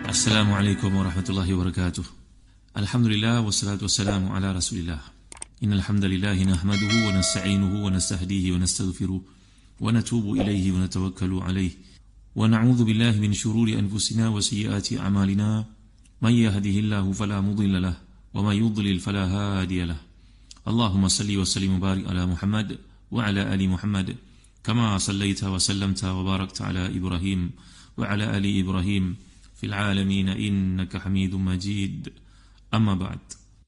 Assalamualaikum warahmatullahi wabarakatuh. Alhamdulillah wassalatu wassalamu ala Rasulillah. Innal hamdalillah nahmaduhu wa nasta'inuhu wa nastahdihi wa nastaghfiruh wa natubu ilayhi wa natawakkalu alayhi wa na'udzu billahi min shururi anfusina wa sayyiati a'malina. May yahdihillahu fala mudilla lahu wa may yudlil fala hadiya lahu. Allahumma salli wa sallim wa barik ala Muhammad wa ala ali Muhammad kama sallaita wa sallamta wa barakta ala Ibrahim wa ala ali Ibrahim fil alamin innaka Hamidum Majid. Amma ba'd.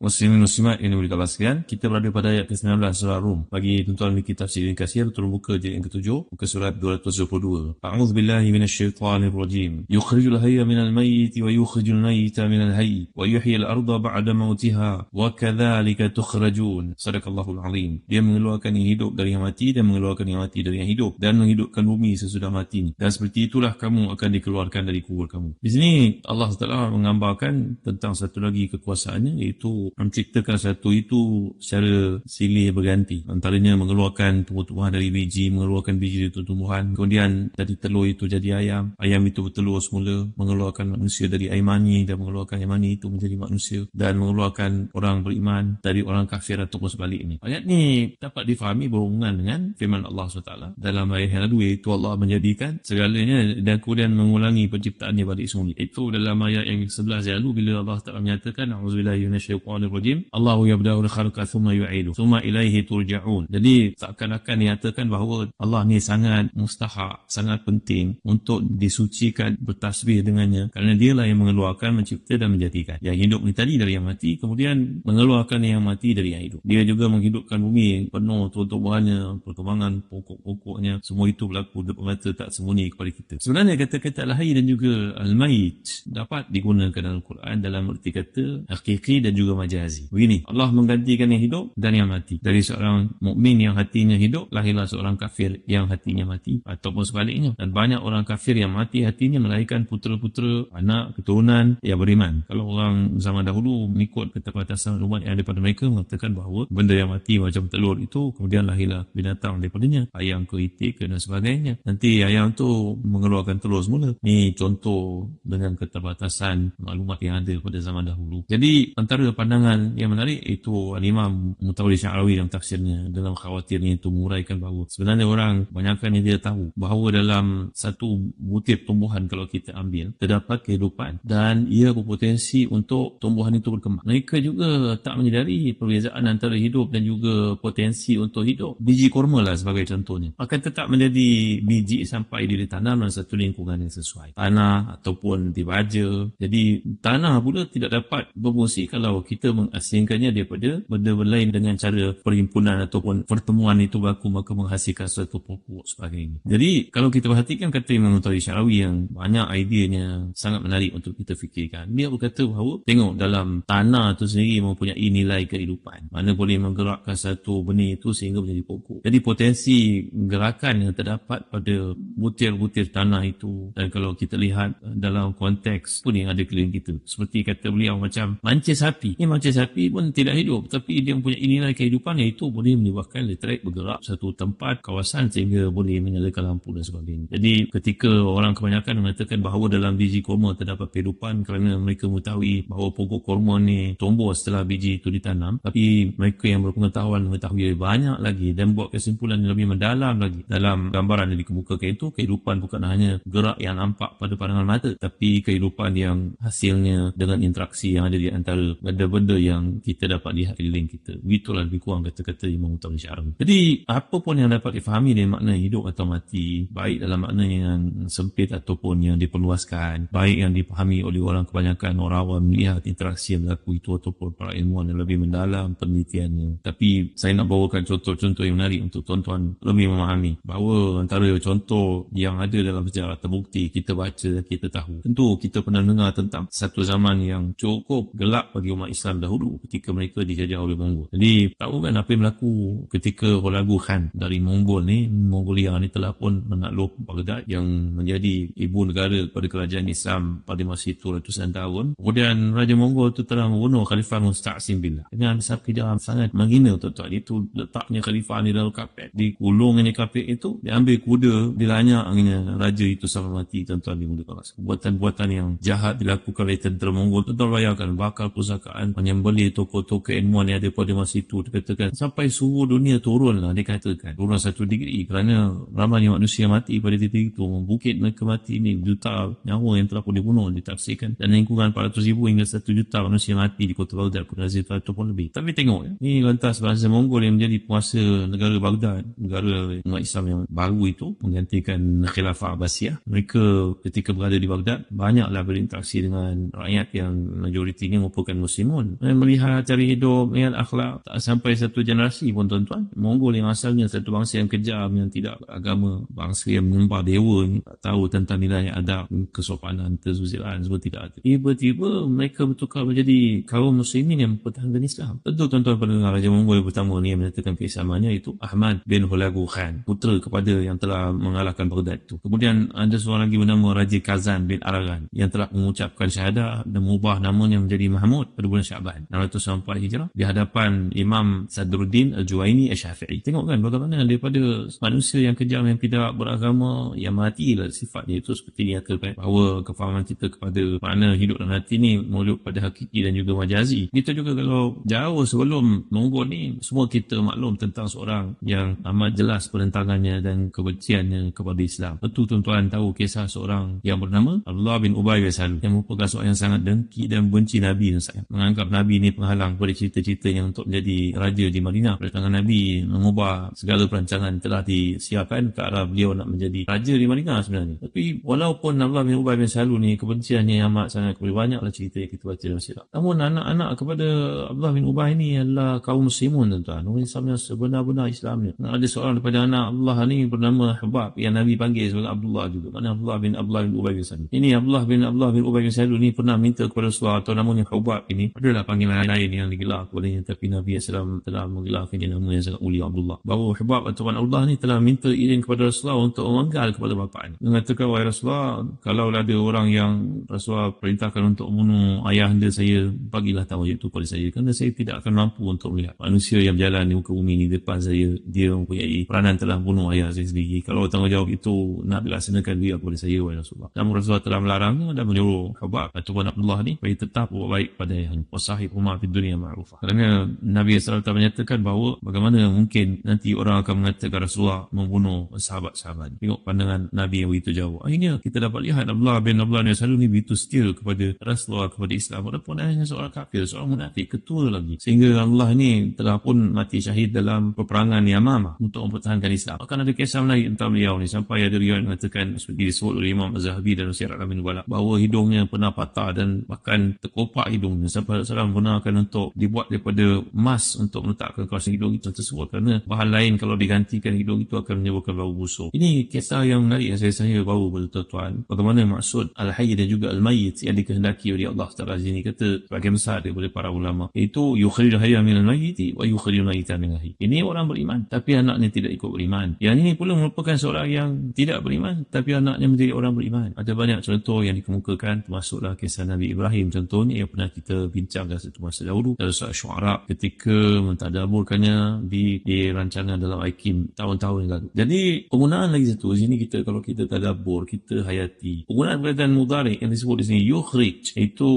Muslimin muslimat yang dimuliakan Allah sekalian, kita berada pada ayat ke-19 surah Rum. Bagi tuan-tuan memiliki tafsir Ibn Katsir, turun buka jilid yang ke-7, muka surat 222. A'udzu billahi minasyaitonir rajim. Yukhrijul hayya minal mayyiti wa yukhrijul mayyita minal hayy wa yuhyil arda ba'da mautiha wa kadzalika tukhrajun. Shadaqallahul azim. Dia mengeluarkan yang hidup dari yang mati dan mengeluarkan yang mati dari yang hidup dan menghidupkan bumi sesudah mati. Dan seperti itulah kamu akan dikeluarkan dari kubur kamu. Di sini Allah Taala menggambarkan tentang satu lagi kekuasaannya, iaitu menciptakan satu itu secara silih berganti. Antaranya mengeluarkan tumbuh-tumbuhan dari biji, mengeluarkan biji dari tumbuhan, kemudian dari telur itu jadi ayam, ayam itu bertelur semula, mengeluarkan manusia dari air mani dan mengeluarkan air mani itu menjadi manusia, dan mengeluarkan orang beriman dari orang kafir ataupun sebaliknya. Ayat ni dapat difahami berhubungan dengan firman Allah SWT dalam ayat yang lalu, iaitu Allah menjadikan segalanya dan kemudian mengulangi penciptaannya balik semula. Itu dalam ayat yang 11 yang lalu bila Allah Taala menyatakan a'udzubillahi minasyaitonir rajim, Allahu yabda'ul khalqa thumma yu'idu thumma ilaihi turja'un. Jadi seakan-akan dinyatakan bahawa Allah ni sangat mustahak, sangat penting untuk disucikan, bertasbih dengannya, kerana dialah yang mengeluarkan, mencipta dan menjadikan. Yang hidup ni tadi dari yang mati, kemudian mengeluarkan yang mati dari yang hidup. Dia juga menghidupkan bumi penuh tumbuh-tumbuhannya, perkembangan pokok-pokoknya, semua itu berlaku depan mata, tak sembunyi kepada kita. Sebenarnya kata-kata al-hayy dan juga al-mayit dapat digunakan dalam Al-Quran dalam erti kata hakiki dan juga majazi. Begini, Allah menggantikan yang hidup dan yang mati. Dari seorang mukmin yang hatinya hidup, lahirlah seorang kafir yang hatinya mati, ataupun sebaliknya. Dan banyak orang kafir yang mati hatinya melahirkan putera-putera, anak, keturunan yang beriman. Kalau orang zaman dahulu mengikut keterbatasan umat yang ada pada mereka, mengatakan bahawa benda yang mati macam telur itu, kemudian lahirlah binatang daripadanya, ayam ke itik ke dan sebagainya. Nanti ayam tu mengeluarkan telur semula. Ni contoh dengan keterbatasan maklumat yang ada pada zaman dahulu. Jadi antara pandangan yang menarik itu Al-Imam Mutawalli Sya'rawi dalam tafsirnya, dalam khawatirnya itu menguraikan bahawa sebenarnya orang banyakkan yang dia tahu bahawa dalam satu butir tumbuhan kalau kita ambil terdapat kehidupan dan ia berpotensi untuk tumbuhan itu berkembang. Mereka juga tak menyedari perbezaan antara hidup dan juga potensi untuk hidup. Biji kurma lah sebagai contohnya akan tetap menjadi biji sampai dia ditanam dalam satu lingkungan yang sesuai, tanah ataupun di baja. Jadi tanah pula tidak dapat berfungsi kalau kita mengasingkannya daripada benda-benda lain dengan cara perhimpunan ataupun pertemuan itu berlaku, maka menghasilkan suatu pokok sebagainya. Jadi kalau kita perhatikan kata Imam Mutawalli Sya'rawi yang banyak ideanya sangat menarik untuk kita fikirkan. Dia berkata bahawa tengok dalam tanah itu sendiri mempunyai nilai kehidupan, mana boleh menggerakkan satu benih itu sehingga menjadi pokok. Jadi potensi gerakan yang terdapat pada butir-butir tanah itu, dan kalau kita lihat dalam konteks pun yang ada keliling kita, seperti kata beliau macam mancing sapi. Ini mancing sapi pun tidak hidup, tapi dia mempunyai nilai kehidupan, iaitu boleh menyebabkan elektrik bergerak satu tempat, kawasan, sehingga boleh menyalakan lampu dan sebagainya. Jadi ketika orang kebanyakan mengatakan bahawa dalam biji kurma terdapat kehidupan kerana mereka mengetahui bahawa pokok kurma ni tumbuh setelah biji itu ditanam, tapi mereka yang berpengetahuan mengetahui banyak lagi dan buat kesimpulan yang lebih mendalam lagi dalam gambaran yang dikemukakan itu, kehidupan bukan hanya gerak yang nampak pada pandangan mata, tapi kehidupan yang hasilnya dengan interaksi yang ada di antara benda-benda yang kita dapat lihat di keliling kita. Begitulah lebih kurang kata-kata Imam Mutawalli Sya'rawi. Jadi apa pun yang dapat difahami dari makna hidup atau mati, baik dalam makna yang sempit ataupun yang diperluaskan, baik yang dipahami oleh orang kebanyakan orang awam melihat interaksi yang berlaku itu ataupun para ilmuwan yang lebih mendalam penelitiannya. Tapi saya nak bawakan contoh-contoh yang menarik untuk tuan-tuan lebih memahami bahawa antara contoh yang ada dalam sejarah terbukti, kita baca, kita tahu. Tentu kita pernah dengar tentang satu zaman yang cukup gelap bagi umat Islam Islam dahulu ketika mereka dijajah oleh Mongol. Jadi tahu kan apa yang berlaku ketika Hulagu Khan dari Mongol ni, Mongolia ni telah pun menakluk Baghdad yang menjadi ibu negara kepada kerajaan Islam pada masa itu ratusan tahun. Kemudian Raja Mongol itu telah membunuh Khalifah Musta'sim Billah dengan hisab kejam sangat menghina tuan-tuan. Itu letaknya Khalifah ni dalam kapet, dikulung ini kapet itu, diambil kuda, dilanyaknya raja itu sampai mati tuan-tuan di muka kawasan. Buatan-buatan yang jahat dilakukan oleh tentera Mongol. Tuan-tuan bayangkan bakal pusakaan, menyembelih toko-toko ilmuwan yang ada pada masa itu, dikatakan sampai suhu dunia turunlah, dikatakan turun 1 degree kerana ramainya manusia mati pada titik itu. Bukit mereka mati ini, juta nyawa yang telah pun dibunuh ditafsirkan, dan lingkungan 400,000 hingga 1 juta manusia mati di kota Baghdad pun itu pun lebih. Tapi tengok ya, ini lantas bangsa Mongol yang menjadi penguasa negara Baghdad, negara umat Islam yang baru itu, menggantikan Khilafah Abbasiyah. Mereka ketika berada di Baghdad banyaklah berinteraksi dengan rakyat yang majoritinya merupakan muslimun, dan melihat cara hidup, melihat akhlak. Tak sampai 1 generasi pun tuan-tuan, Mongol yang asalnya satu bangsa yang kejam, yang tidak beragama, bangsa yang menyembah dewa, tak tahu tentang nilai adab, kesopanan, kesusilaan, semua tidak ada. Tiba-tiba mereka bertukar menjadi kaum muslimin yang mempertahankan Islam. Tentu tuan-tuan pendengar, Raja Mongol yang pertama ni yang menyatakan keislamannya itu Ahmad bin Hulagu Khan, putera kepada yang telah mengalahkan Baghdad itu. Kemudian ada seorang lagi bernama Raja Kazan bin Aragan yang telah mengucapkan syahadah dan mengubah namanya menjadi Mahmud pada bulan Syaban 604 Hijrah di hadapan Imam Sadruddin Al-Juwaini Al-Syafi'i. Tengok kan bagaimana daripada manusia yang kejam, yang tidak beragama, yang matilah sifatnya itu, seperti dinyatakan bahawa kefahaman kita kepada makna hidup dan hati ni merujuk pada hakiki dan juga majazi. Kita juga kalau jauh sebelum Mongol ni, semua kita maklum tentang seorang yang amat jelas penentangannya dan kebenciannya kepada Islam. Tentu tuan-tuan tahu kisah seorang yang bernama Abdullah bin Ubay bin Salul, yang merupakan seorang yang sangat dengki dan benci Nabi, dan sangat menganggap Nabi ni penghalang pada cita-citanya untuk menjadi raja di Madinah. Pada tangan Nabi mengubah segala perancangan telah disiapkan ke arah beliau nak menjadi raja di Madinah sebenarnya. Tapi walaupun Abdullah bin Ubay bin Salul ni kebenciannya amat sangat, banyaklah cerita yang kita baca dalam sirah. Namun anak-anak kepada Abdullah bin Ubay ni adalah kaum muslimun tuan-tuan, orang Islam yang sebenar-benar Islamnya. Ada seorang daripada anak Abdullah ni bernama Hubab, yang Nabi panggil sebagai Abdullah juga. Mana Abdullah bin Ubay bin Salul. Ini Abdullah bin Ubay bin Salul ni pernah minta kepada Rasulullah, atau namanya Hubab ini, adalah panggilan lain yang digelar kepadanya, tapi Nabi SAW telah menggelarkan dia nama yang sangat mulia, Abdullah. Bahawa Hubab atau Abdullah ni telah minta izin kepada Rasulullah untuk memanggal kepada bapaknya. Mengatakan, wahai Rasulullah, kalau ada orang yang Rasulullah perintahkan untuk membunuh ayah anda saya, bagilah tahu itu kepada saya, kerana saya tidak akan mampu untuk melihat manusia yang berjalan di muka bumi ini depan saya, dia mempunyai peranan telah bunuh ayah saya sendiri. Kalau tanggungjawab itu nak dilaksanakan, dia kepada saya, wahai Rasulullah. Namun Rasulullah telah melarangnya dan menyuruh Hubab ataupun Abdullah ni supaya tetap buat baik pada ayahnya. Wasahib umar fid dunia ma'rufah. Kerana Nabi SAW telah menyatakan bahawa bagaimana mungkin nanti orang akan mengatakan Rasulullah membunuh sahabat-sahabat. Tengok pandangan Nabi yang begitu jauh. Akhirnya kita dapat lihat Abdullah bin Salul ni begitu setia kepada Rasulullah, kepada Islam, walaupun hanya seorang kafir, seorang munafik, ketua lagi. Sehingga Allah ni telah pun mati syahid dalam peperangan Yamamah untuk mempertahankan Islam. Bahkan ada kisah menarik tentang beliau ni, sampai ada riwayat mengatakan, seperti disebut oleh Imam Az-Zahabi dan Syiar Alamin Nubala, bahawa hidungnya pernah patah dan bahkan terkopak hidungnya, sampai Rasulullah menggunakan untuk dibuat daripada emas untuk meletakkan kawasan hidung itu tersebut, kerana bahan lain kalau digantikan hidung itu akan menyebabkan bau busuk. Ini kisah yang menarik yang saya baru betul-tuan, bagaimana maksud Al-Hayy dan juga Al-Mayyit yang dikehendaki oleh Allah Ta'ala. Sini kata sebagian besar daripada para ulama, iaitu yukhrijul hayya minal mayyiti wa yukhrijul mayyita minal hayy. Ini orang beriman tapi anaknya tidak ikut beriman. Yang ini pula merupakan seorang yang tidak beriman tapi anaknya menjadi orang beriman. Ada banyak contoh yang dikemukakan, termasuklah kisah Nabi Ibrahim contohnya yang pernah kita bincangkan satu masa dahulu dalam surah Syu'ara ketika mentadabburkannya di rancangan dalam Aikim tahun-tahun yang lalu. Jadi penggunaan lagi satu sini, kita kalau kita tadabbur, kita hayati penggunaan perkataan mudhari' yang disebut di sini yukhrij, itu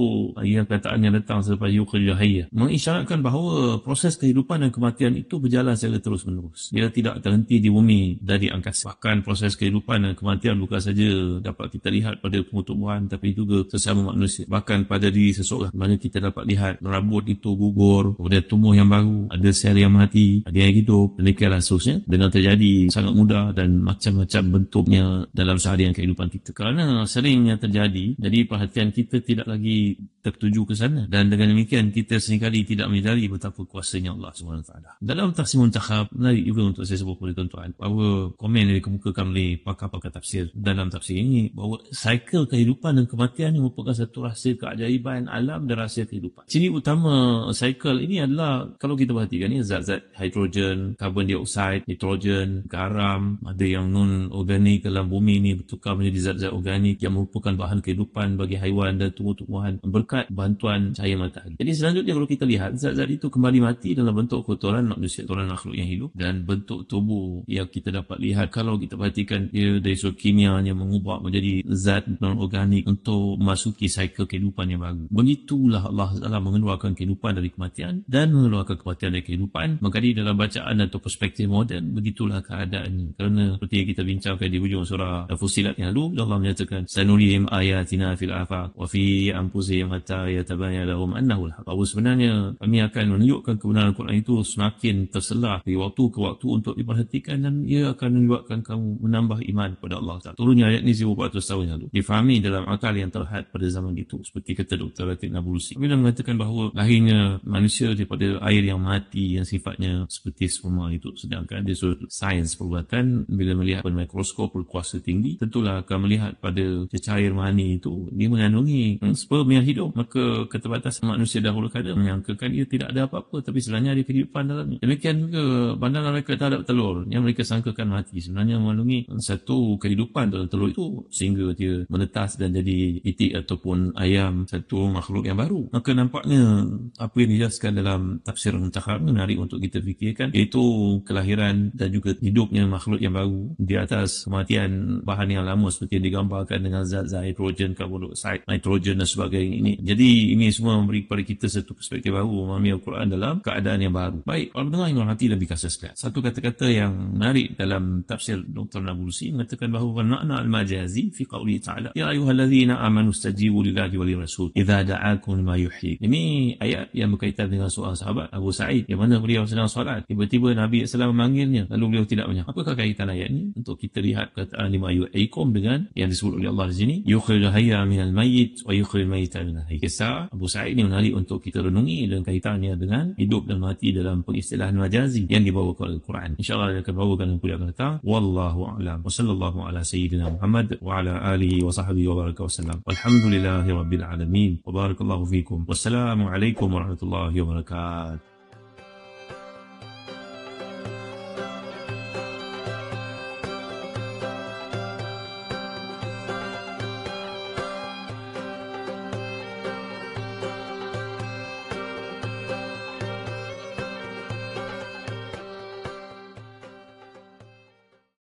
yang kataan yang datang selepas yukhrijul hayya, mengisyaratkan bahawa proses kehidupan dan kematian itu berjalan secara terus-menerus. Dia tidak terhenti di bumi dari angkasa. Bahkan proses kehidupan dan kematian bukan saja dapat kita lihat pada tumbuhan, tapi juga sesama manusia. Bahkan pada diri seseorang, mana kita dapat lihat rambut itu gugur, kemudian tumbuh yang baru, ada sel yang mati, ada yang hidup, demikianlah seterusnya. Dan terjadi sangat mudah dan macam-macam bentuknya dalam seharian kehidupan kita. Kerana seringnya terjadi, jadi perhatian kita tidak lagi tertuju ke sana, dan dengan demikian kita seringkali tidak menyadari betapa kuasanya Allah SWT. Dalam tafsir muntakhab, menarik juga untuk saya sebut kepada tuan-tuan, bahawa komen yang dikemukakan oleh pakar-pakar tafsir dalam tafsir ini, bahawa cycle kehidupan dan kematian ini merupakan satu rahsia keajaiban alam dan rahsia kehidupan. Ciri utama cycle ini adalah kalau kita perhatikan ni zat-zat hidrogen, carbon dioxide, nitrogen, garam, ada yang non-organik dalam bumi ni bertukar menjadi zat-zat organik yang merupakan bahan kehidupan bagi haiwan dan tumbuh-tumbuhan berkat bantuan cahaya matahari. Jadi selanjutnya kalau kita lihat zat-zat itu kembali mati dalam bentuk kotoran manusia, kotoran makhluk yang hidup, dan bentuk tubuh yang kita dapat lihat kalau kita perhatikan dia dari sudut kimia yang mengubah menjadi zat non-organik untuk memasuki cycle kehidupan yang baru. Begitulah Allah Taala mengeluarkan kehidupan dari kematian dan mengeluarkan kematian dari kehidupan. Maka dalam bacaan atau perspektif moden, begitulah keadaannya. Kerana seperti yang kita bincangkan di hujung surah Fussilat yang lalu, Allah menyatakan sanurihim ayatina fil afaq wa fi anfusihim hatta yatabayyana lahum annahu al-haq. Bahawa sebenarnya kami akan menunjukkan kebenaran Al-Quran itu semakin terselah dari waktu ke waktu untuk diperhatikan, dan ia akan menyebabkan kamu menambah iman kepada Allah Taala. Turunnya ayat ini 1400 tahun yang lalu difahami dalam akal yang terhad pada zaman itu, seperti kata Dr. Latif Nabulusi. Bila mengatakan bahawa lahirnya manusia daripada air yang mati yang sifatnya seperti sperma itu, sedangkan dia sudut sains perubatan bila melihat pada mikroskop berkuasa tinggi, tentulah akan melihat pada cecair mani itu dia mengandungi sperma yang hidup. Maka keterbatasan manusia dahulu kala menyangkakan ia tidak ada apa-apa, tapi sebenarnya ada kehidupan dalamnya. Demikian juga pandangan mereka terhadap telur yang mereka sangkakan mati, sebenarnya mengandungi satu kehidupan dalam telur itu sehingga dia menetas dan jadi itik ataupun ayam, satu makhluk yang baru. Maka nampaknya apa yang dijelaskan dalam tafsir Muntakhar menarik untuk kita fikirkan, iaitu kelahiran dan juga hidupnya makhluk yang baru di atas kematian bahan yang lama seperti yang digambarkan dengan zat-zat hidrogen, carbon dioxide, nitrogen dan sebagainya ini. Jadi ini semua memberi kepada kita satu perspektif baru memahami Al-Quran dalam keadaan yang baru. Baik, para pendengar yang berhati dan bikasa sekalian, satu kata-kata yang menarik dalam tafsir Dr. Nabulusi mengatakan bahawa makna al-majazi fi qawli ta'ala ya ayyuhallazina amanu istajibu lillahi wa lirrasul idza da'akum lima yuhyi. Ini ayat yang berkaitan dengan seorang sahabat Abu Sa'id yang mana beliau sedang solat, tiba-tiba Nabi SAW memanggilnya, lalu beliau tidak menyahut. Apakah kaitan ayat ini? Untuk kita lihat perkataan lima yuhyikum dengan yang disebut oleh Allah di sini, yukhrijul hayya minal mayyit wa yukhrijul mayyita minal hayy. Kisah Abu Sa'id ini menarik untuk kita renungi dan kaitannya dengan hidup dan mati dalam pengistilahan majazi yang dibawa oleh Al-Quran. InsyaAllah akan bawakan yang kuliah akan datang. Wallahu a'lam. Wa sallallahu ala sayyidina Muhammad wa ala alihi wa sahbihi wa baraka wa sallam. Walhamdulillahi rabbil alamin. Wa barakallahu fikum. Wassalamu alaikum warahmatullahi wabarakatuh.